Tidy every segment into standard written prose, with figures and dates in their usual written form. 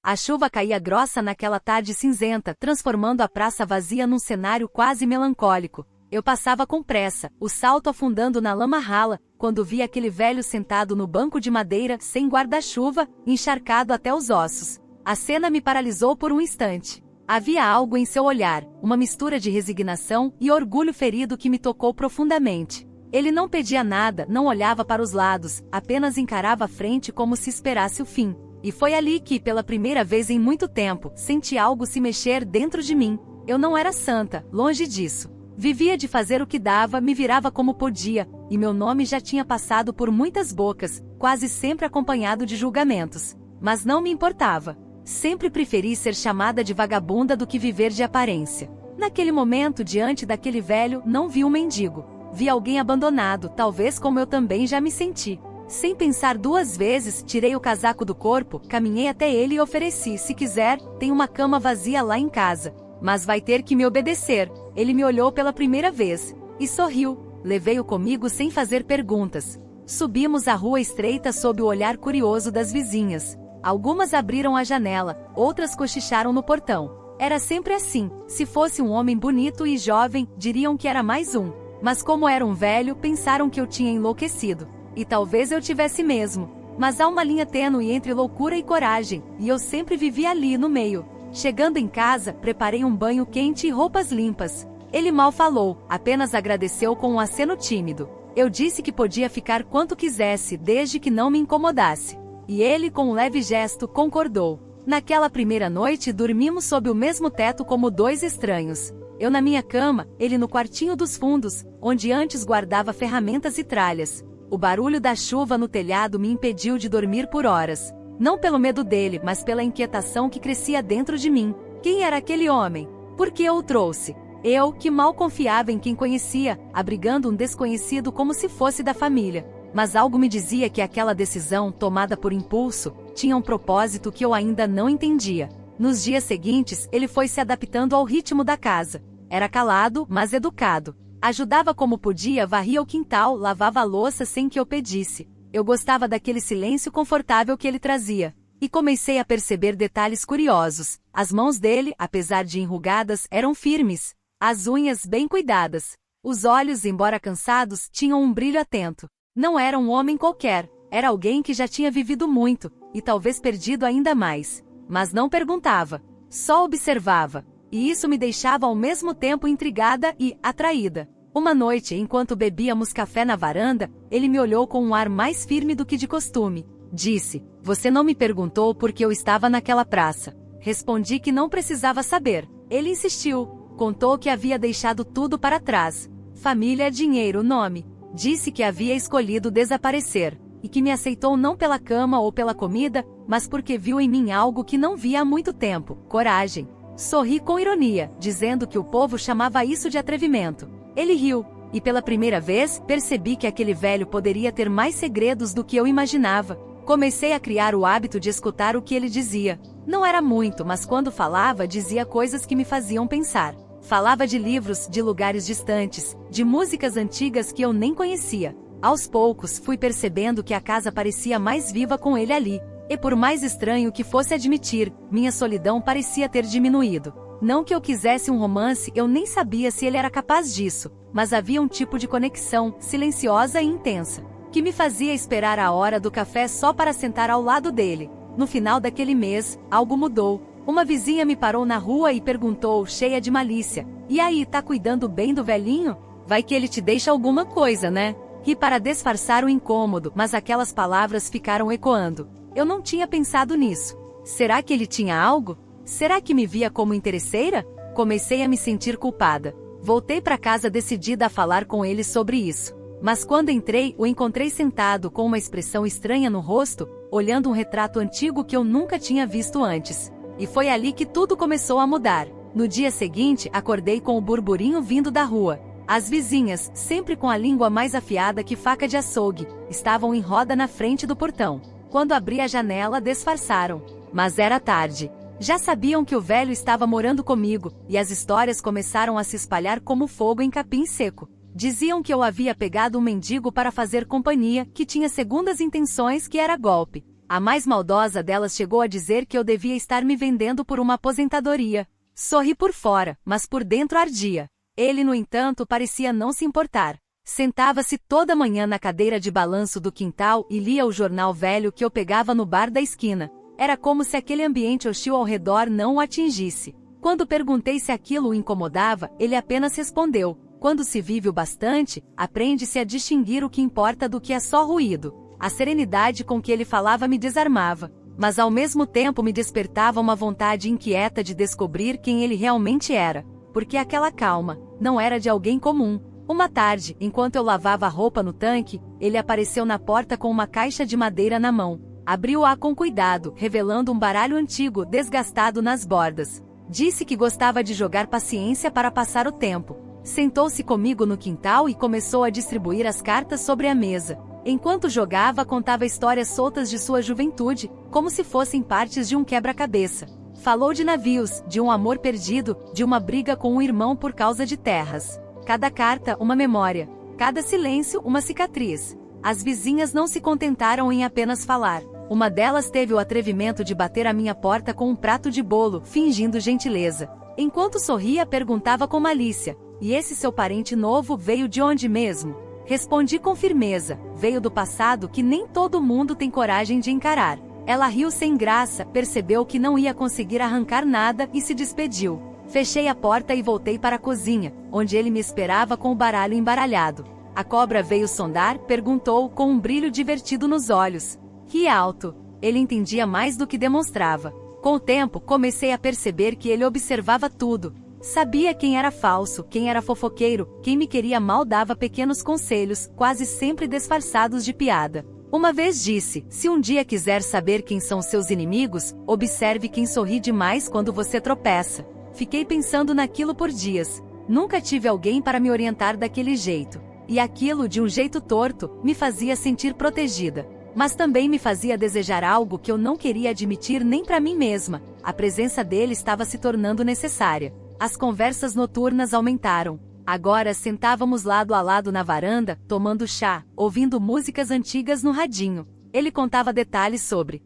A chuva caía grossa naquela tarde cinzenta, transformando a praça vazia num cenário quase melancólico. Eu passava com pressa, o salto afundando na lama rala, quando vi aquele velho sentado no banco de madeira, sem guarda-chuva, encharcado até os ossos. A cena me paralisou por um instante. Havia algo em seu olhar, uma mistura de resignação e orgulho ferido que me tocou profundamente. Ele não pedia nada, não olhava para os lados, apenas encarava a frente como se esperasse o fim. E foi ali que, pela primeira vez em muito tempo, senti algo se mexer dentro de mim. Eu não era santa, longe disso. Vivia de fazer o que dava, me virava como podia, e meu nome já tinha passado por muitas bocas, quase sempre acompanhado de julgamentos. Mas não me importava. Sempre preferi ser chamada de vagabunda do que viver de aparência. Naquele momento, diante daquele velho, não vi um mendigo. Vi alguém abandonado, talvez como eu também já me senti. Sem pensar duas vezes, tirei o casaco do corpo, caminhei até ele e ofereci: se quiser, tem uma cama vazia lá em casa. Mas vai ter que me obedecer. Ele me olhou pela primeira vez. E sorriu. Levei-o comigo sem fazer perguntas. Subimos a rua estreita sob o olhar curioso das vizinhas. Algumas abriram a janela, outras cochicharam no portão. Era sempre assim. Se fosse um homem bonito e jovem, diriam que era mais um. Mas como era um velho, pensaram que eu tinha enlouquecido. E talvez eu tivesse mesmo. Mas há uma linha tênue entre loucura e coragem, e eu sempre vivi ali no meio. Chegando em casa, preparei um banho quente e roupas limpas. Ele mal falou, apenas agradeceu com um aceno tímido. Eu disse que podia ficar quanto quisesse, desde que não me incomodasse. E ele, com um leve gesto, concordou. Naquela primeira noite, dormimos sob o mesmo teto como dois estranhos. Eu na minha cama, ele no quartinho dos fundos, onde antes guardava ferramentas e tralhas. O barulho da chuva no telhado me impediu de dormir por horas. Não pelo medo dele, mas pela inquietação que crescia dentro de mim. Quem era aquele homem? Por que eu o trouxe? Eu, que mal confiava em quem conhecia, abrigando um desconhecido como se fosse da família. Mas algo me dizia que aquela decisão, tomada por impulso, tinha um propósito que eu ainda não entendia. Nos dias seguintes, ele foi se adaptando ao ritmo da casa. Era calado, mas educado. Ajudava como podia, varria o quintal, lavava a louça sem que eu pedisse. Eu gostava daquele silêncio confortável que ele trazia. E comecei a perceber detalhes curiosos. As mãos dele, apesar de enrugadas, eram firmes. As unhas bem cuidadas. Os olhos, embora cansados, tinham um brilho atento. Não era um homem qualquer. Era alguém que já tinha vivido muito, e talvez perdido ainda mais. Mas não perguntava. Só observava. E isso me deixava ao mesmo tempo intrigada e atraída. Uma noite, enquanto bebíamos café na varanda, ele me olhou com um ar mais firme do que de costume. Disse: "Você não me perguntou por que eu estava naquela praça." Respondi que não precisava saber. Ele insistiu. Contou que havia deixado tudo para trás. Família, dinheiro, nome. Disse que havia escolhido desaparecer. E que me aceitou não pela cama ou pela comida, mas porque viu em mim algo que não via há muito tempo: coragem. Sorri com ironia, dizendo que o povo chamava isso de atrevimento. Ele riu, e pela primeira vez, percebi que aquele velho poderia ter mais segredos do que eu imaginava. Comecei a criar o hábito de escutar o que ele dizia. Não era muito, mas quando falava, dizia coisas que me faziam pensar. Falava de livros, de lugares distantes, de músicas antigas que eu nem conhecia. Aos poucos, fui percebendo que a casa parecia mais viva com ele ali. E por mais estranho que fosse admitir, minha solidão parecia ter diminuído. Não que eu quisesse um romance, eu nem sabia se ele era capaz disso, mas havia um tipo de conexão, silenciosa e intensa, que me fazia esperar a hora do café só para sentar ao lado dele. No final daquele mês, algo mudou. Uma vizinha me parou na rua e perguntou, cheia de malícia: "E aí, tá cuidando bem do velhinho? Vai que ele te deixa alguma coisa, né?" Ri para disfarçar o incômodo, mas aquelas palavras ficaram ecoando. Eu não tinha pensado nisso. Será que ele tinha algo? Será que me via como interesseira? Comecei a me sentir culpada. Voltei para casa decidida a falar com ele sobre isso. Mas quando entrei, o encontrei sentado com uma expressão estranha no rosto, olhando um retrato antigo que eu nunca tinha visto antes. E foi ali que tudo começou a mudar. No dia seguinte, acordei com o burburinho vindo da rua. As vizinhas, sempre com a língua mais afiada que faca de açougue, estavam em roda na frente do portão. Quando abri a janela, disfarçaram. Mas era tarde. Já sabiam que o velho estava morando comigo, e as histórias começaram a se espalhar como fogo em capim seco. Diziam que eu havia pegado um mendigo para fazer companhia, que tinha segundas intenções, que era golpe. A mais maldosa delas chegou a dizer que eu devia estar me vendendo por uma aposentadoria. Sorri por fora, mas por dentro ardia. Ele, no entanto, parecia não se importar. Sentava-se toda manhã na cadeira de balanço do quintal e lia o jornal velho que eu pegava no bar da esquina. Era como se aquele ambiente hostil ao redor não o atingisse. Quando perguntei se aquilo o incomodava, ele apenas respondeu: quando se vive o bastante, aprende-se a distinguir o que importa do que é só ruído. A serenidade com que ele falava me desarmava, mas ao mesmo tempo me despertava uma vontade inquieta de descobrir quem ele realmente era, porque aquela calma não era de alguém comum. Uma tarde, enquanto eu lavava a roupa no tanque, ele apareceu na porta com uma caixa de madeira na mão. Abriu-a com cuidado, revelando um baralho antigo desgastado nas bordas. Disse que gostava de jogar paciência para passar o tempo. Sentou-se comigo no quintal e começou a distribuir as cartas sobre a mesa. Enquanto jogava, contava histórias soltas de sua juventude, como se fossem partes de um quebra-cabeça. Falou de navios, de um amor perdido, de uma briga com um irmão por causa de terras. Cada carta, uma memória. Cada silêncio, uma cicatriz. As vizinhas não se contentaram em apenas falar. Uma delas teve o atrevimento de bater à minha porta com um prato de bolo, fingindo gentileza. Enquanto sorria, perguntava com malícia: e esse seu parente novo veio de onde mesmo? Respondi com firmeza: veio do passado que nem todo mundo tem coragem de encarar. Ela riu sem graça, percebeu que não ia conseguir arrancar nada e se despediu. Fechei a porta e voltei para a cozinha, onde ele me esperava com o baralho embaralhado. A cobra veio sondar, perguntou, com um brilho divertido nos olhos. Que alto! Ele entendia mais do que demonstrava. Com o tempo, comecei a perceber que ele observava tudo. Sabia quem era falso, quem era fofoqueiro, quem me queria mal dava pequenos conselhos, quase sempre disfarçados de piada. Uma vez disse: se um dia quiser saber quem são seus inimigos, observe quem sorri demais quando você tropeça. Fiquei pensando naquilo por dias. Nunca tive alguém para me orientar daquele jeito. E aquilo, de um jeito torto, me fazia sentir protegida. Mas também me fazia desejar algo que eu não queria admitir nem para mim mesma. A presença dele estava se tornando necessária. As conversas noturnas aumentaram. Agora sentávamos lado a lado na varanda, tomando chá, ouvindo músicas antigas no radinho. Ele contava detalhes sobre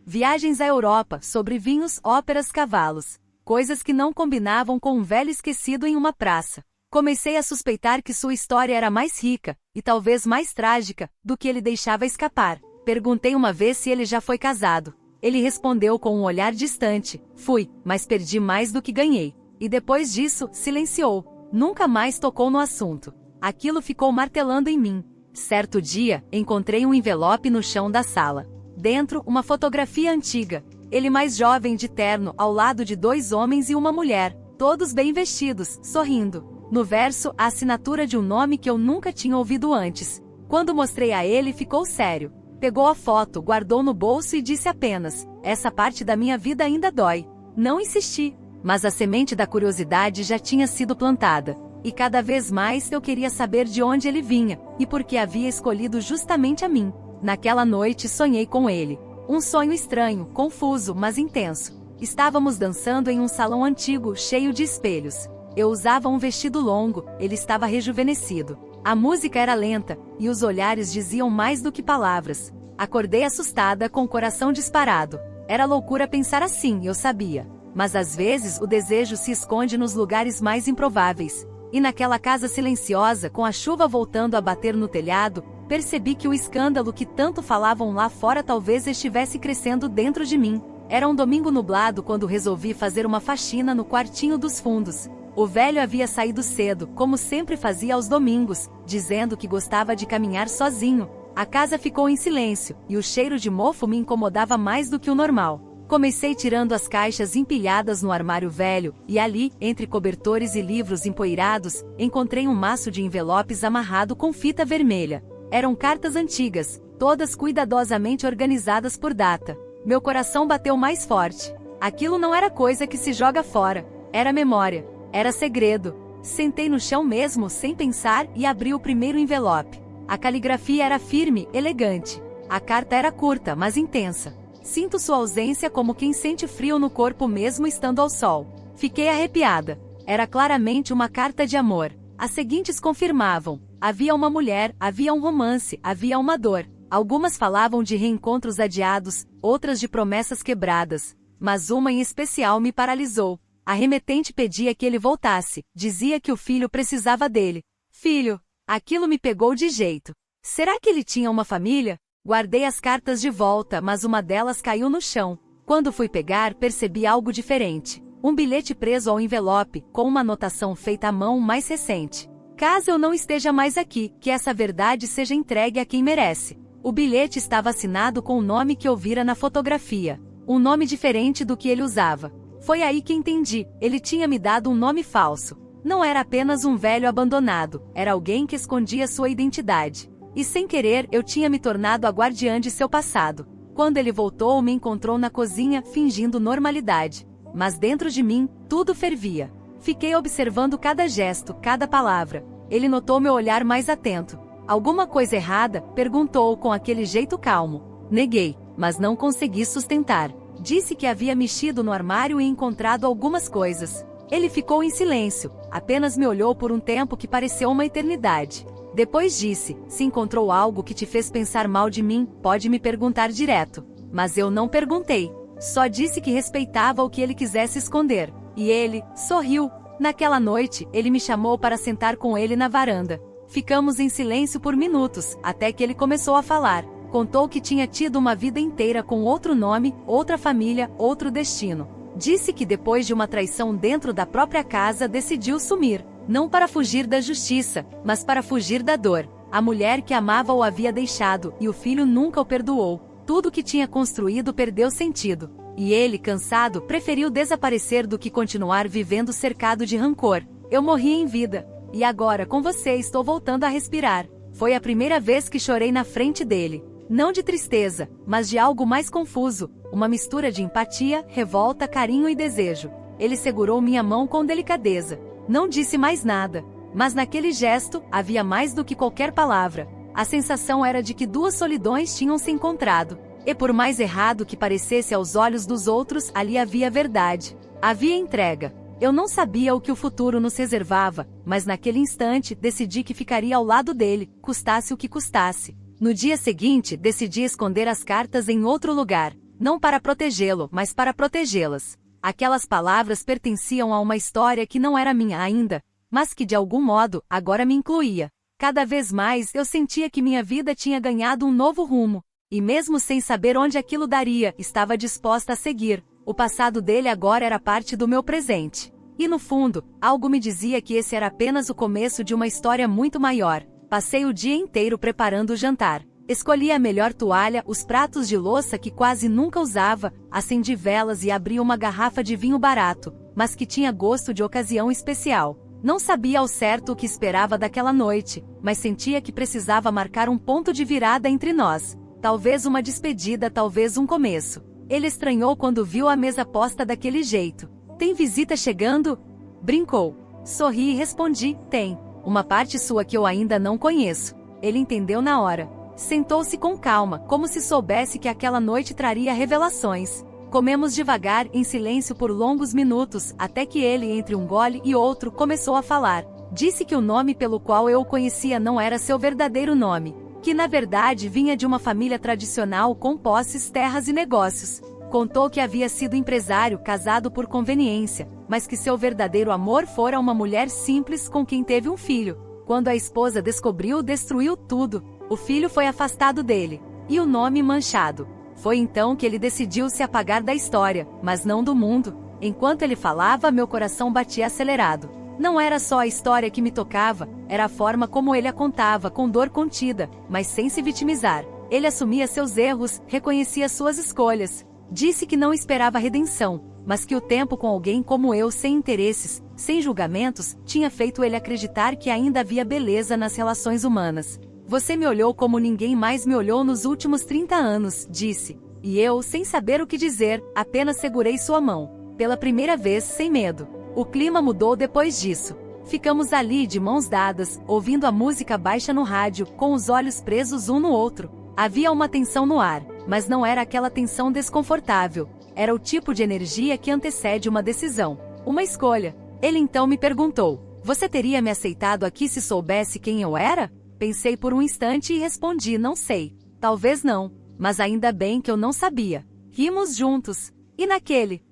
viagens à Europa, sobre vinhos, óperas, cavalos. Coisas que não combinavam com um velho esquecido em uma praça. Comecei a suspeitar que sua história era mais rica, e talvez mais trágica, do que ele deixava escapar. Perguntei uma vez se ele já foi casado. Ele respondeu com um olhar distante: fui, mas perdi mais do que ganhei. E depois disso, silenciou. Nunca mais tocou no assunto. Aquilo ficou martelando em mim. Certo dia, encontrei um envelope no chão da sala. Dentro, uma fotografia antiga. Ele mais jovem de terno, ao lado de 2 homens e uma mulher, todos bem vestidos, sorrindo. No verso, a assinatura de um nome que eu nunca tinha ouvido antes. Quando mostrei a ele, ficou sério. Pegou a foto, guardou no bolso e disse apenas: essa parte da minha vida ainda dói. Não insisti, mas a semente da curiosidade já tinha sido plantada. E cada vez mais eu queria saber de onde ele vinha, e por que havia escolhido justamente a mim. Naquela noite sonhei com ele. Um sonho estranho, confuso, mas intenso. Estávamos dançando em um salão antigo, cheio de espelhos. Eu usava um vestido longo, ele estava rejuvenescido. A música era lenta, e os olhares diziam mais do que palavras. Acordei assustada, com o coração disparado. Era loucura pensar assim, eu sabia. Mas às vezes o desejo se esconde nos lugares mais improváveis. E naquela casa silenciosa, com a chuva voltando a bater no telhado, percebi que o escândalo que tanto falavam lá fora talvez estivesse crescendo dentro de mim. Era um domingo nublado quando resolvi fazer uma faxina no quartinho dos fundos. O velho havia saído cedo, como sempre fazia aos domingos, dizendo que gostava de caminhar sozinho. A casa ficou em silêncio, e o cheiro de mofo me incomodava mais do que o normal. Comecei tirando as caixas empilhadas no armário velho, e ali, entre cobertores e livros empoeirados, encontrei um maço de envelopes amarrado com fita vermelha. Eram cartas antigas, todas cuidadosamente organizadas por data. Meu coração bateu mais forte. Aquilo não era coisa que se joga fora. Era memória. Era segredo. Sentei no chão mesmo, sem pensar, e abri o primeiro envelope. A caligrafia era firme, elegante. A carta era curta, mas intensa. Sinto sua ausência como quem sente frio no corpo mesmo estando ao sol. Fiquei arrepiada. Era claramente uma carta de amor. As seguintes confirmavam: havia uma mulher, havia um romance, havia uma dor. Algumas falavam de reencontros adiados, outras de promessas quebradas. Mas uma em especial me paralisou. A remetente pedia que ele voltasse, dizia que o filho precisava dele. Filho! Aquilo me pegou de jeito. Será que ele tinha uma família? Guardei as cartas de volta, mas uma delas caiu no chão. Quando fui pegar, percebi algo diferente. Um bilhete preso ao envelope, com uma anotação feita à mão mais recente. Caso eu não esteja mais aqui, que essa verdade seja entregue a quem merece. O bilhete estava assinado com o nome que eu vira na fotografia. Um nome diferente do que ele usava. Foi aí que entendi, ele tinha me dado um nome falso. Não era apenas um velho abandonado, era alguém que escondia sua identidade. E sem querer, eu tinha me tornado a guardiã de seu passado. Quando ele voltou, me encontrou na cozinha, fingindo normalidade. Mas dentro de mim, tudo fervia. Fiquei observando cada gesto, cada palavra. Ele notou meu olhar mais atento. Alguma coisa errada? Perguntou com aquele jeito calmo. Neguei, mas não consegui sustentar. Disse que havia mexido no armário e encontrado algumas coisas. Ele ficou em silêncio, apenas me olhou por um tempo que pareceu uma eternidade. Depois disse, se encontrou algo que te fez pensar mal de mim, pode me perguntar direto. Mas eu não perguntei. Só disse que respeitava o que ele quisesse esconder. E ele sorriu. Naquela noite, ele me chamou para sentar com ele na varanda. Ficamos em silêncio por minutos, até que ele começou a falar. Contou que tinha tido uma vida inteira com outro nome, outra família, outro destino. Disse que depois de uma traição dentro da própria casa decidiu sumir. Não para fugir da justiça, mas para fugir da dor. A mulher que amava o havia deixado, e o filho nunca o perdoou. Tudo que tinha construído perdeu sentido. E ele, cansado, preferiu desaparecer do que continuar vivendo cercado de rancor. Eu morri em vida. E agora, com você, estou voltando a respirar. Foi a primeira vez que chorei na frente dele. Não de tristeza, mas de algo mais confuso. Uma mistura de empatia, revolta, carinho e desejo. Ele segurou minha mão com delicadeza. Não disse mais nada. Mas naquele gesto, havia mais do que qualquer palavra. A sensação era de que duas solidões tinham se encontrado. E por mais errado que parecesse aos olhos dos outros, ali havia verdade. Havia entrega. Eu não sabia o que o futuro nos reservava, mas naquele instante, decidi que ficaria ao lado dele, custasse o que custasse. No dia seguinte, decidi esconder as cartas em outro lugar. Não para protegê-lo, mas para protegê-las. Aquelas palavras pertenciam a uma história que não era minha ainda, mas que de algum modo, agora me incluía. Cada vez mais eu sentia que minha vida tinha ganhado um novo rumo. E mesmo sem saber onde aquilo daria, estava disposta a seguir. O passado dele agora era parte do meu presente. E no fundo, algo me dizia que esse era apenas o começo de uma história muito maior. Passei o dia inteiro preparando o jantar. Escolhi a melhor toalha, os pratos de louça que quase nunca usava, acendi velas e abri uma garrafa de vinho barato, mas que tinha gosto de ocasião especial. Não sabia ao certo o que esperava daquela noite, mas sentia que precisava marcar um ponto de virada entre nós. Talvez uma despedida, talvez um começo. Ele estranhou quando viu a mesa posta daquele jeito. Tem visita chegando? Brincou. Sorri e respondi, tem. Uma parte sua que eu ainda não conheço. Ele entendeu na hora. Sentou-se com calma, como se soubesse que aquela noite traria revelações. Comemos devagar, em silêncio por longos minutos, até que ele, entre um gole e outro, começou a falar. Disse que o nome pelo qual eu o conhecia não era seu verdadeiro nome. Que na verdade vinha de uma família tradicional com posses, terras e negócios. Contou que havia sido empresário, casado por conveniência, mas que seu verdadeiro amor fora uma mulher simples com quem teve um filho. Quando a esposa descobriu, destruiu tudo. O filho foi afastado dele. E o nome manchado. Foi então que ele decidiu se apagar da história, mas não do mundo. Enquanto ele falava, meu coração batia acelerado. Não era só a história que me tocava, era a forma como ele a contava, com dor contida, mas sem se vitimizar. Ele assumia seus erros, reconhecia suas escolhas. Disse que não esperava redenção, mas que o tempo com alguém como eu, sem interesses, sem julgamentos, tinha feito ele acreditar que ainda havia beleza nas relações humanas. Você me olhou como ninguém mais me olhou nos últimos 30 anos, disse. E eu, sem saber o que dizer, apenas segurei sua mão. Pela primeira vez, sem medo. O clima mudou depois disso. Ficamos ali de mãos dadas, ouvindo a música baixa no rádio, com os olhos presos um no outro. Havia uma tensão no ar, mas não era aquela tensão desconfortável. Era o tipo de energia que antecede uma decisão, uma escolha. Ele então me perguntou, você teria me aceitado aqui se soubesse quem eu era? Pensei por um instante e respondi, não sei. Talvez não, mas ainda bem que eu não sabia. Rimos juntos. E naquele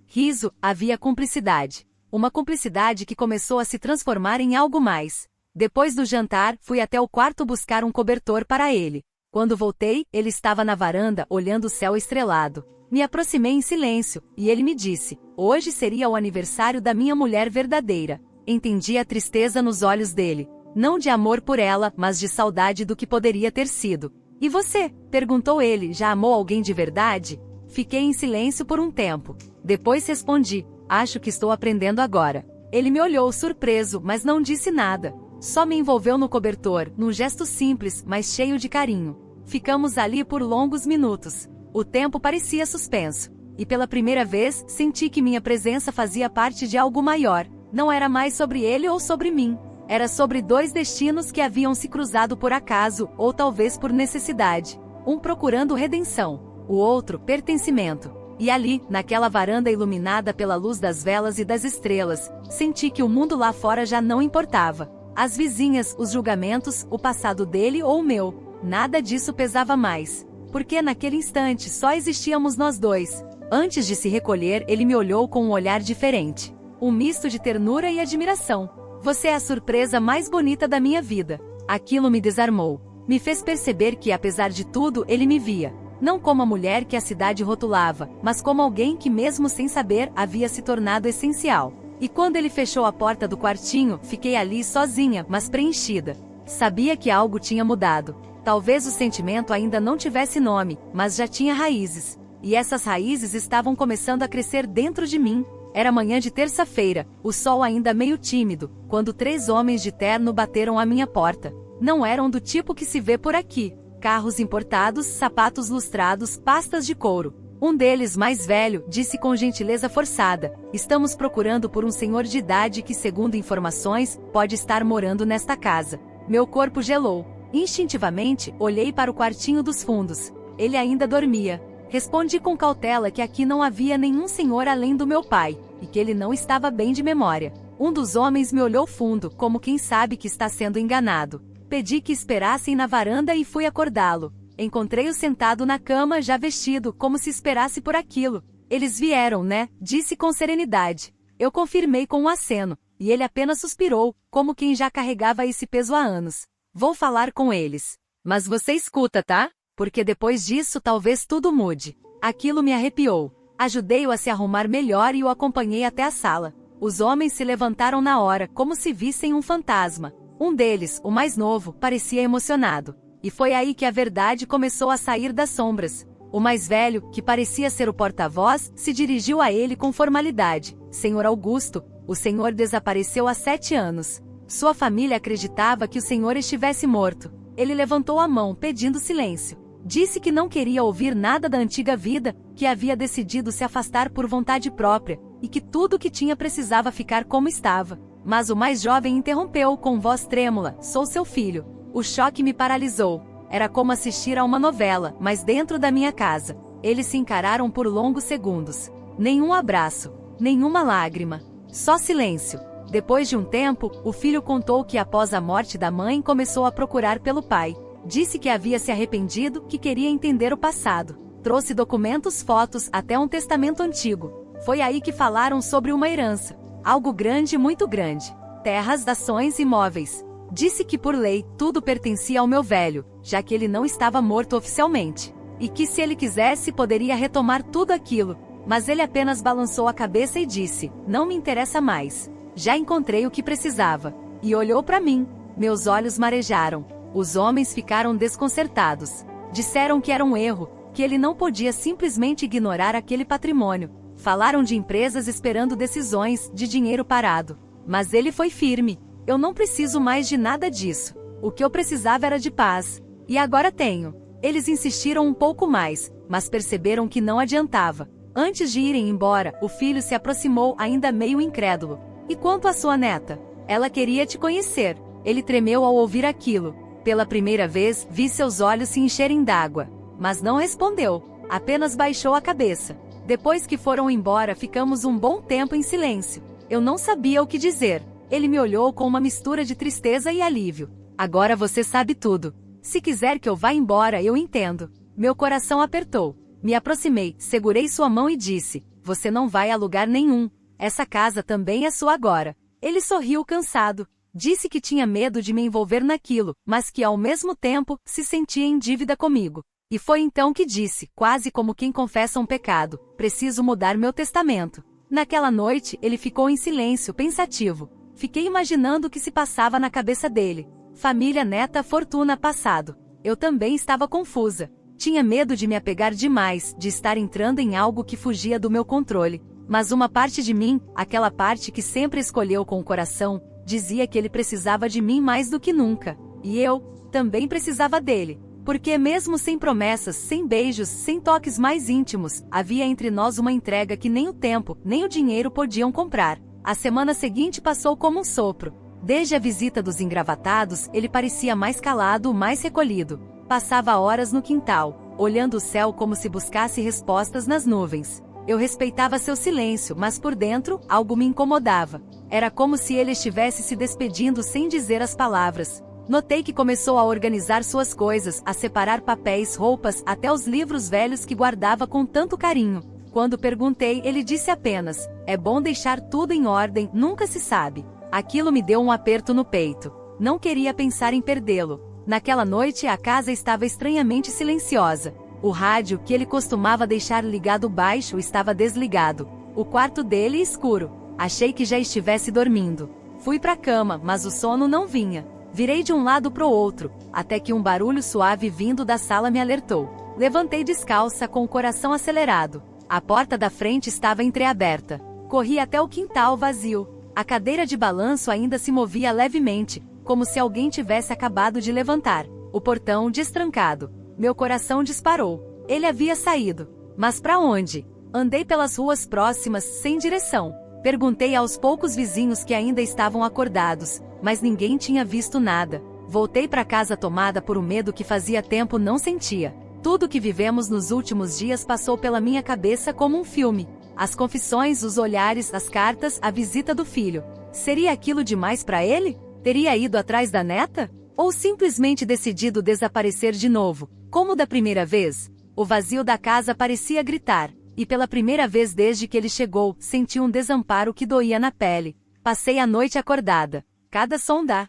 riso, havia cumplicidade. Uma cumplicidade que começou a se transformar em algo mais. Depois do jantar, fui até o quarto buscar um cobertor para ele. Quando voltei, ele estava na varanda, olhando o céu estrelado. Me aproximei em silêncio, e ele me disse: hoje seria o aniversário da minha mulher verdadeira. Entendi a tristeza nos olhos dele. Não de amor por ela, mas de saudade do que poderia ter sido. E você? Perguntou ele, já amou alguém de verdade? Fiquei em silêncio por um tempo. Depois respondi: acho que estou aprendendo agora. Ele me olhou surpreso, mas não disse nada. Só me envolveu no cobertor, num gesto simples, mas cheio de carinho. Ficamos ali por longos minutos. O tempo parecia suspenso. E pela primeira vez, senti que minha presença fazia parte de algo maior. Não era mais sobre ele ou sobre mim. Era sobre dois destinos que haviam se cruzado por acaso, ou talvez por necessidade. Um procurando redenção, o outro pertencimento. E ali, naquela varanda iluminada pela luz das velas e das estrelas, senti que o mundo lá fora já não importava. As vizinhas, os julgamentos, o passado dele ou o meu, nada disso pesava mais. Porque naquele instante só existíamos nós dois. Antes de se recolher, ele me olhou com um olhar diferente. Um misto de ternura e admiração. Você é a surpresa mais bonita da minha vida. Aquilo me desarmou. Me fez perceber que, apesar de tudo, ele me via. Não como a mulher que a cidade rotulava, mas como alguém que, mesmo sem saber, havia se tornado essencial. E quando ele fechou a porta do quartinho, fiquei ali sozinha, mas preenchida. Sabia que algo tinha mudado. Talvez o sentimento ainda não tivesse nome, mas já tinha raízes. E essas raízes estavam começando a crescer dentro de mim. Era manhã de terça-feira, o sol ainda meio tímido, quando 3 homens de terno bateram à minha porta. Não eram do tipo que se vê por aqui. Carros importados, sapatos lustrados, pastas de couro. Um deles, mais velho, disse com gentileza forçada: estamos procurando por um senhor de idade que, segundo informações, pode estar morando nesta casa. Meu corpo gelou. Instintivamente, olhei para o quartinho dos fundos. Ele ainda dormia. Respondi com cautela que aqui não havia nenhum senhor além do meu pai, e que ele não estava bem de memória. Um dos homens me olhou fundo, como quem sabe que está sendo enganado. Pedi que esperassem na varanda e fui acordá-lo. Encontrei-o sentado na cama, já vestido, como se esperasse por aquilo. Eles vieram, né? Disse com serenidade. Eu confirmei com um aceno, e ele apenas suspirou, como quem já carregava esse peso há anos. Vou falar com eles. Mas você escuta, tá? Porque depois disso talvez tudo mude. Aquilo me arrepiou. Ajudei-o a se arrumar melhor e o acompanhei até a sala. Os homens se levantaram na hora, como se vissem um fantasma. Um deles, o mais novo, parecia emocionado. E foi aí que a verdade começou a sair das sombras. O mais velho, que parecia ser o porta-voz, se dirigiu a ele com formalidade. Senhor Augusto, o senhor desapareceu há 7 anos. Sua família acreditava que o senhor estivesse morto. Ele levantou a mão, pedindo silêncio. Disse que não queria ouvir nada da antiga vida, que havia decidido se afastar por vontade própria, e que tudo o que tinha precisava ficar como estava. Mas o mais jovem interrompeu com voz trêmula: sou seu filho. O choque me paralisou. Era como assistir a uma novela, mas dentro da minha casa. Eles se encararam por longos segundos. Nenhum abraço, nenhuma lágrima. Só silêncio. Depois de um tempo, o filho contou que após a morte da mãe começou a procurar pelo pai. Disse que havia se arrependido, que queria entender o passado. Trouxe documentos, fotos, até um testamento antigo. Foi aí que falaram sobre uma herança. Algo grande, muito grande. Terras, ações, imóveis. Disse que por lei, tudo pertencia ao meu velho, já que ele não estava morto oficialmente. E que se ele quisesse, poderia retomar tudo aquilo. Mas ele apenas balançou a cabeça e disse: não me interessa mais. Já encontrei o que precisava. E olhou para mim. Meus olhos marejaram. Os homens ficaram desconcertados. Disseram que era um erro, que ele não podia simplesmente ignorar aquele patrimônio. Falaram de empresas esperando decisões, de dinheiro parado. Mas ele foi firme. Eu não preciso mais de nada disso. O que eu precisava era de paz. E agora tenho. Eles insistiram um pouco mais, mas perceberam que não adiantava. Antes de irem embora, o filho se aproximou, ainda meio incrédulo. E quanto à sua neta? Ela queria te conhecer. Ele tremeu ao ouvir aquilo. Pela primeira vez, vi seus olhos se encherem d'água. Mas não respondeu. Apenas baixou a cabeça. Depois que foram embora, ficamos um bom tempo em silêncio. Eu não sabia o que dizer. Ele me olhou com uma mistura de tristeza e alívio. Agora você sabe tudo. Se quiser que eu vá embora, eu entendo. Meu coração apertou. Me aproximei, segurei sua mão e disse: você não vai a lugar nenhum. Essa casa também é sua agora. Ele sorriu cansado. Disse que tinha medo de me envolver naquilo, mas que ao mesmo tempo se sentia em dívida comigo. E foi então que disse, quase como quem confessa um pecado: preciso mudar meu testamento. Naquela noite, ele ficou em silêncio, pensativo. Fiquei imaginando o que se passava na cabeça dele. Família, neta, fortuna, passado. Eu também estava confusa. Tinha medo de me apegar demais, de estar entrando em algo que fugia do meu controle. Mas uma parte de mim, aquela parte que sempre escolheu com o coração, dizia que ele precisava de mim mais do que nunca. E eu também precisava dele. Porque mesmo sem promessas, sem beijos, sem toques mais íntimos, havia entre nós uma entrega que nem o tempo, nem o dinheiro podiam comprar. A semana seguinte passou como um sopro. Desde a visita dos engravatados, ele parecia mais calado, mais recolhido. Passava horas no quintal, olhando o céu como se buscasse respostas nas nuvens. Eu respeitava seu silêncio, mas por dentro, algo me incomodava. Era como se ele estivesse se despedindo sem dizer as palavras. Notei que começou a organizar suas coisas, a separar papéis, roupas, até os livros velhos que guardava com tanto carinho. Quando perguntei, ele disse apenas: é bom deixar tudo em ordem, nunca se sabe. Aquilo me deu um aperto no peito. Não queria pensar em perdê-lo. Naquela noite a casa estava estranhamente silenciosa. O rádio, que ele costumava deixar ligado baixo, estava desligado. O quarto dele escuro. Achei que já estivesse dormindo. Fui para a cama, mas o sono não vinha. Virei de um lado pro outro, até que um barulho suave vindo da sala me alertou. Levantei descalça, com o coração acelerado. A porta da frente estava entreaberta. Corri até o quintal vazio. A cadeira de balanço ainda se movia levemente, como se alguém tivesse acabado de levantar. O portão destrancado. Meu coração disparou. Ele havia saído. Mas para onde? Andei pelas ruas próximas, sem direção. Perguntei aos poucos vizinhos que ainda estavam acordados, mas ninguém tinha visto nada. Voltei para casa tomada por um medo que fazia tempo não sentia. Tudo o que vivemos nos últimos dias passou pela minha cabeça como um filme. As confissões, os olhares, as cartas, a visita do filho. Seria aquilo demais para ele? Teria ido atrás da neta? Ou simplesmente decidido desaparecer de novo, como da primeira vez? O vazio da casa parecia gritar. E pela primeira vez desde que ele chegou, senti um desamparo que doía na pele. Passei a noite acordada. Cada som da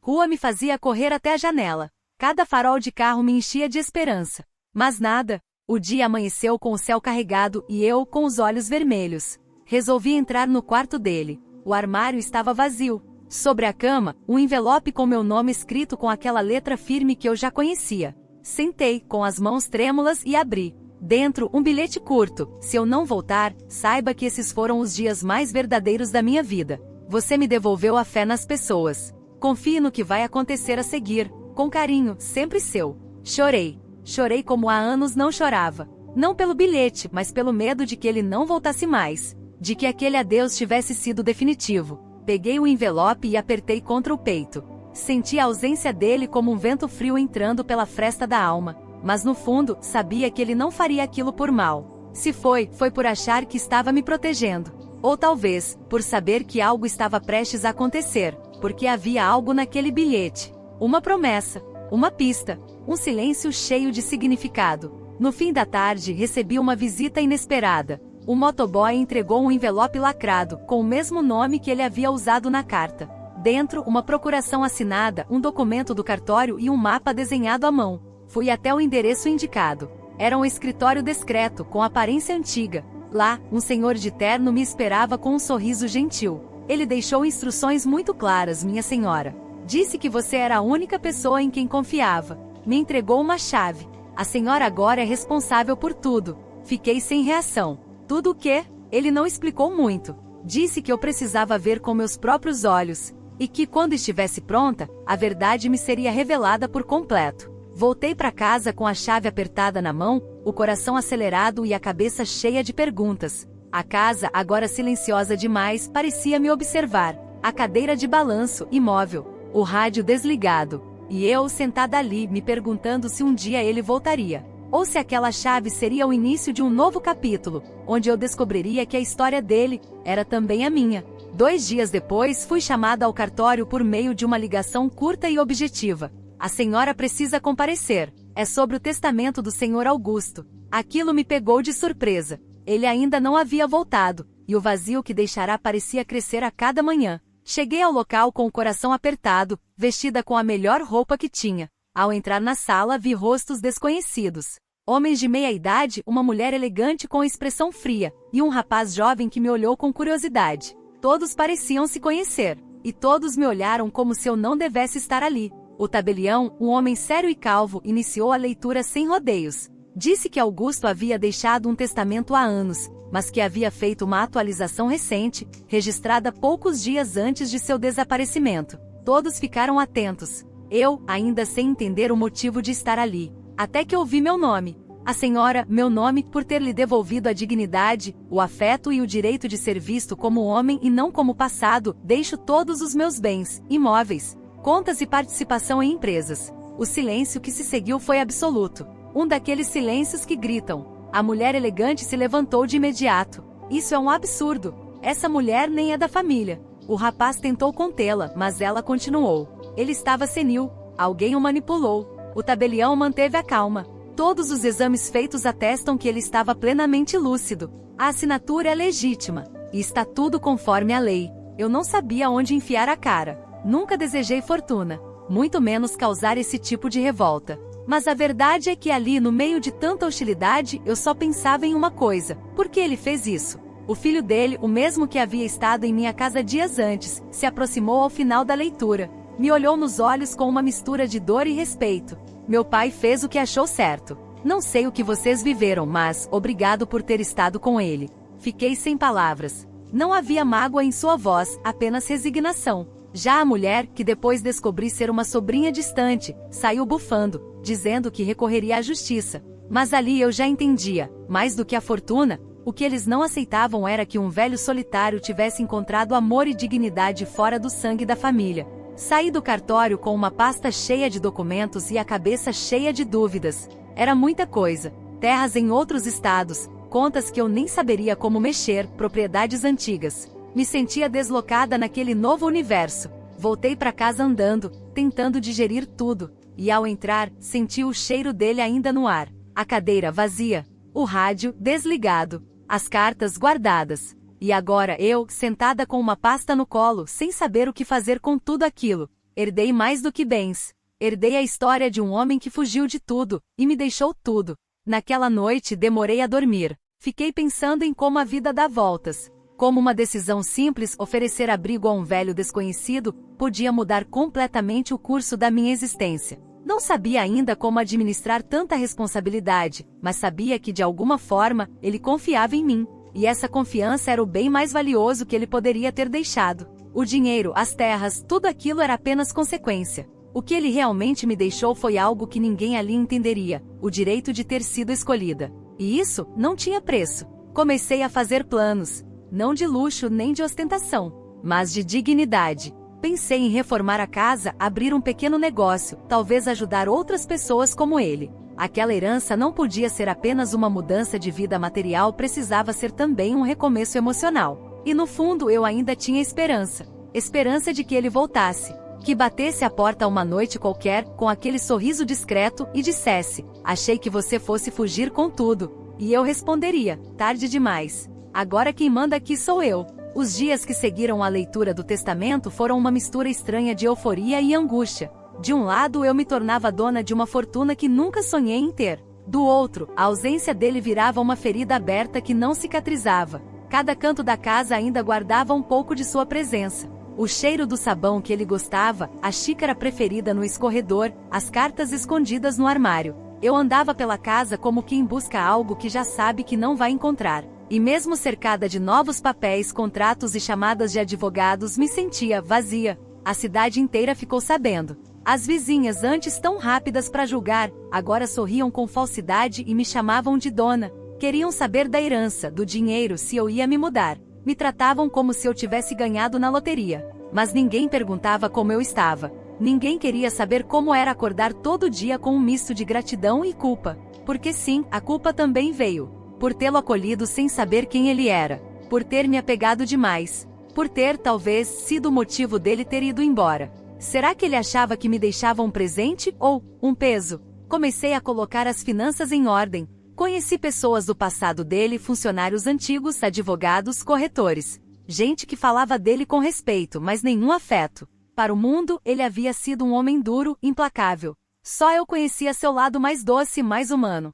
rua me fazia correr até a janela. Cada farol de carro me enchia de esperança. Mas nada. O dia amanheceu com o céu carregado e eu com os olhos vermelhos. Resolvi entrar no quarto dele. O armário estava vazio. Sobre a cama, um envelope com meu nome escrito com aquela letra firme que eu já conhecia. Sentei, com as mãos trêmulas, e abri. Dentro, um bilhete curto: se eu não voltar, saiba que esses foram os dias mais verdadeiros da minha vida. Você me devolveu a fé nas pessoas. Confie no que vai acontecer a seguir. Com carinho, sempre seu. Chorei. Chorei como há anos não chorava. Não pelo bilhete, mas pelo medo de que ele não voltasse mais. De que aquele adeus tivesse sido definitivo. Peguei o envelope e apertei contra o peito. Senti a ausência dele como um vento frio entrando pela fresta da alma. Mas no fundo, sabia que ele não faria aquilo por mal. Se foi, foi por achar que estava me protegendo. Ou talvez, por saber que algo estava prestes a acontecer, porque havia algo naquele bilhete. Uma promessa, uma pista, um silêncio cheio de significado. No fim da tarde, recebi uma visita inesperada. O motoboy entregou um envelope lacrado, com o mesmo nome que ele havia usado na carta. Dentro, uma procuração assinada, um documento do cartório e um mapa desenhado à mão. Fui até o endereço indicado. Era um escritório discreto, com aparência antiga. Lá, um senhor de terno me esperava com um sorriso gentil. Ele deixou instruções muito claras, minha senhora. Disse que você era a única pessoa em quem confiava. Me entregou uma chave. A senhora agora é responsável por tudo. Fiquei sem reação. Tudo o quê? Ele não explicou muito. Disse que eu precisava ver com meus próprios olhos. E que quando estivesse pronta, a verdade me seria revelada por completo. Voltei para casa com a chave apertada na mão, o coração acelerado e a cabeça cheia de perguntas. A casa, agora silenciosa demais, parecia me observar. A cadeira de balanço, imóvel. O rádio desligado. E eu sentada ali, me perguntando se um dia ele voltaria. Ou se aquela chave seria o início de um novo capítulo, onde eu descobriria que a história dele era também a minha. 2 dias depois, fui chamada ao cartório por meio de uma ligação curta e objetiva. A senhora precisa comparecer. É sobre o testamento do senhor Augusto. Aquilo me pegou de surpresa. Ele ainda não havia voltado, e o vazio que deixará parecia crescer a cada manhã. Cheguei ao local com o coração apertado, vestida com a melhor roupa que tinha. Ao entrar na sala, vi rostos desconhecidos. Homens de meia idade, uma mulher elegante com expressão fria, e um rapaz jovem que me olhou com curiosidade. Todos pareciam se conhecer, e todos me olharam como se eu não devesse estar ali. O tabelião, um homem sério e calvo, iniciou a leitura sem rodeios. Disse que Augusto havia deixado um testamento há anos, mas que havia feito uma atualização recente, registrada poucos dias antes de seu desaparecimento. Todos ficaram atentos. Eu, ainda sem entender o motivo de estar ali, até que ouvi meu nome. A senhora, meu nome, por ter lhe devolvido a dignidade, o afeto e o direito de ser visto como homem e não como passado, deixo todos os meus bens, imóveis, contas e participação em empresas. O silêncio que se seguiu foi absoluto. Um daqueles silêncios que gritam. A mulher elegante se levantou de imediato. Isso é um absurdo. Essa mulher nem é da família. O rapaz tentou contê-la, mas ela continuou. Ele estava senil. Alguém o manipulou. O tabelião manteve a calma. Todos os exames feitos atestam que ele estava plenamente lúcido. A assinatura é legítima. E está tudo conforme a lei. Eu não sabia onde enfiar a cara. Nunca desejei fortuna. Muito menos causar esse tipo de revolta. Mas a verdade é que ali, no meio de tanta hostilidade, eu só pensava em uma coisa. Por que ele fez isso? O filho dele, o mesmo que havia estado em minha casa dias antes, se aproximou ao final da leitura. Me olhou nos olhos com uma mistura de dor e respeito. Meu pai fez o que achou certo. Não sei o que vocês viveram, mas obrigado por ter estado com ele. Fiquei sem palavras. Não havia mágoa em sua voz, apenas resignação. Já a mulher, que depois descobri ser uma sobrinha distante, saiu bufando, dizendo que recorreria à justiça. Mas ali eu já entendia, mais do que a fortuna, o que eles não aceitavam era que um velho solitário tivesse encontrado amor e dignidade fora do sangue da família. Saí do cartório com uma pasta cheia de documentos e a cabeça cheia de dúvidas. Era muita coisa. Terras em outros estados, contas que eu nem saberia como mexer, propriedades antigas. Me sentia deslocada naquele novo universo. Voltei para casa andando, tentando digerir tudo. E ao entrar, senti o cheiro dele ainda no ar. A cadeira vazia. O rádio desligado. As cartas guardadas. E agora eu, sentada com uma pasta no colo, sem saber o que fazer com tudo aquilo. Herdei mais do que bens. Herdei a história de um homem que fugiu de tudo, e me deixou tudo. Naquela noite demorei a dormir. Fiquei pensando em como a vida dá voltas. Como uma decisão simples, oferecer abrigo a um velho desconhecido, podia mudar completamente o curso da minha existência. Não sabia ainda como administrar tanta responsabilidade, mas sabia que de alguma forma, ele confiava em mim. E essa confiança era o bem mais valioso que ele poderia ter deixado. O dinheiro, as terras, tudo aquilo era apenas consequência. O que ele realmente me deixou foi algo que ninguém ali entenderia, o direito de ter sido escolhida. E isso não tinha preço. Comecei a fazer planos. Não de luxo nem de ostentação, mas de dignidade. Pensei em reformar a casa, abrir um pequeno negócio, talvez ajudar outras pessoas como ele. Aquela herança não podia ser apenas uma mudança de vida material, precisava ser também um recomeço emocional. E no fundo eu ainda tinha esperança. Esperança de que ele voltasse. Que batesse a porta uma noite qualquer, com aquele sorriso discreto, e dissesse: "Achei que você fosse fugir com tudo." E eu responderia: "Tarde demais. Agora quem manda aqui sou eu." Os dias que seguiram a leitura do testamento foram uma mistura estranha de euforia e angústia. De um lado eu me tornava dona de uma fortuna que nunca sonhei em ter. Do outro, a ausência dele virava uma ferida aberta que não cicatrizava. Cada canto da casa ainda guardava um pouco de sua presença. O cheiro do sabão que ele gostava, a xícara preferida no escorredor, as cartas escondidas no armário. Eu andava pela casa como quem busca algo que já sabe que não vai encontrar. E mesmo cercada de novos papéis, contratos e chamadas de advogados, me sentia vazia. A cidade inteira ficou sabendo. As vizinhas, antes tão rápidas para julgar, agora sorriam com falsidade e me chamavam de dona. Queriam saber da herança, do dinheiro, se eu ia me mudar. Me tratavam como se eu tivesse ganhado na loteria. Mas ninguém perguntava como eu estava. Ninguém queria saber como era acordar todo dia com um misto de gratidão e culpa. Porque sim, a culpa também veio. Por tê-lo acolhido sem saber quem ele era. Por ter me apegado demais. Por ter, talvez, sido o motivo dele ter ido embora. Será que ele achava que me deixava um presente ou um peso? Comecei a colocar as finanças em ordem. Conheci pessoas do passado dele, funcionários antigos, advogados, corretores. Gente que falava dele com respeito, mas nenhum afeto. Para o mundo, ele havia sido um homem duro, implacável. Só eu conhecia seu lado mais doce e mais humano.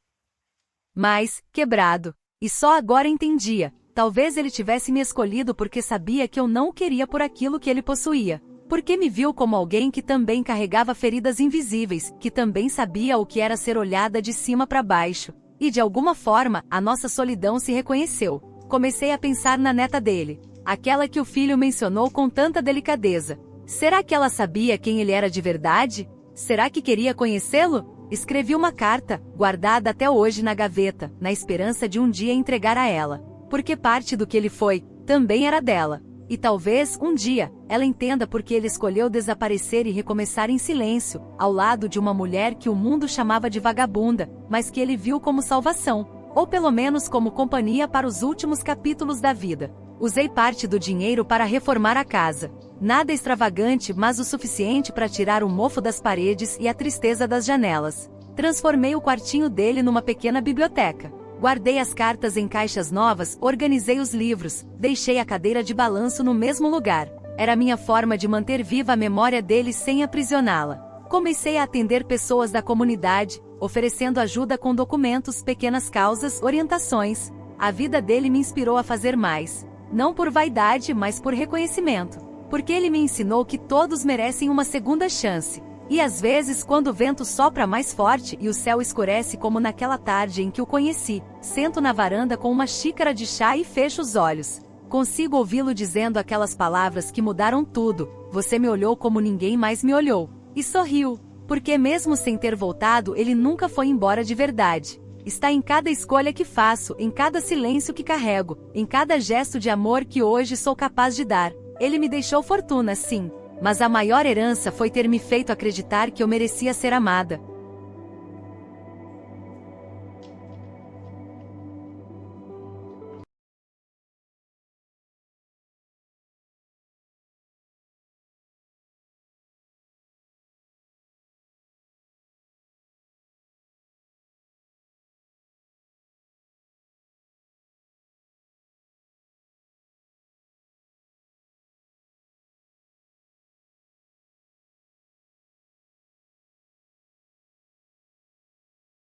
Mas, quebrado. E só agora entendia. Talvez ele tivesse me escolhido porque sabia que eu não o queria por aquilo que ele possuía. Porque me viu como alguém que também carregava feridas invisíveis, que também sabia o que era ser olhada de cima para baixo. E de alguma forma, a nossa solidão se reconheceu. Comecei a pensar na neta dele. Aquela que o filho mencionou com tanta delicadeza. Será que ela sabia quem ele era de verdade? Será que queria conhecê-lo? Escrevi uma carta, guardada até hoje na gaveta, na esperança de um dia entregar a ela. Porque parte do que ele foi, também era dela. E talvez, um dia, ela entenda porque ele escolheu desaparecer e recomeçar em silêncio, ao lado de uma mulher que o mundo chamava de vagabunda, mas que ele viu como salvação, ou pelo menos como companhia para os últimos capítulos da vida. Usei parte do dinheiro para reformar a casa. Nada extravagante, mas o suficiente para tirar o mofo das paredes e a tristeza das janelas. Transformei o quartinho dele numa pequena biblioteca. Guardei as cartas em caixas novas, organizei os livros, deixei a cadeira de balanço no mesmo lugar. Era minha forma de manter viva a memória dele sem aprisioná-la. Comecei a atender pessoas da comunidade, oferecendo ajuda com documentos, pequenas causas, orientações. A vida dele me inspirou a fazer mais. Não por vaidade, mas por reconhecimento. Porque ele me ensinou que todos merecem uma segunda chance. E às vezes, quando o vento sopra mais forte e o céu escurece como naquela tarde em que o conheci, sento na varanda com uma xícara de chá e fecho os olhos. Consigo ouvi-lo dizendo aquelas palavras que mudaram tudo. Você me olhou como ninguém mais me olhou. E sorriu. Porque mesmo sem ter voltado, ele nunca foi embora de verdade. Está em cada escolha que faço, em cada silêncio que carrego, em cada gesto de amor que hoje sou capaz de dar. Ele me deixou fortuna, sim. Mas a maior herança foi ter me feito acreditar que eu merecia ser amada.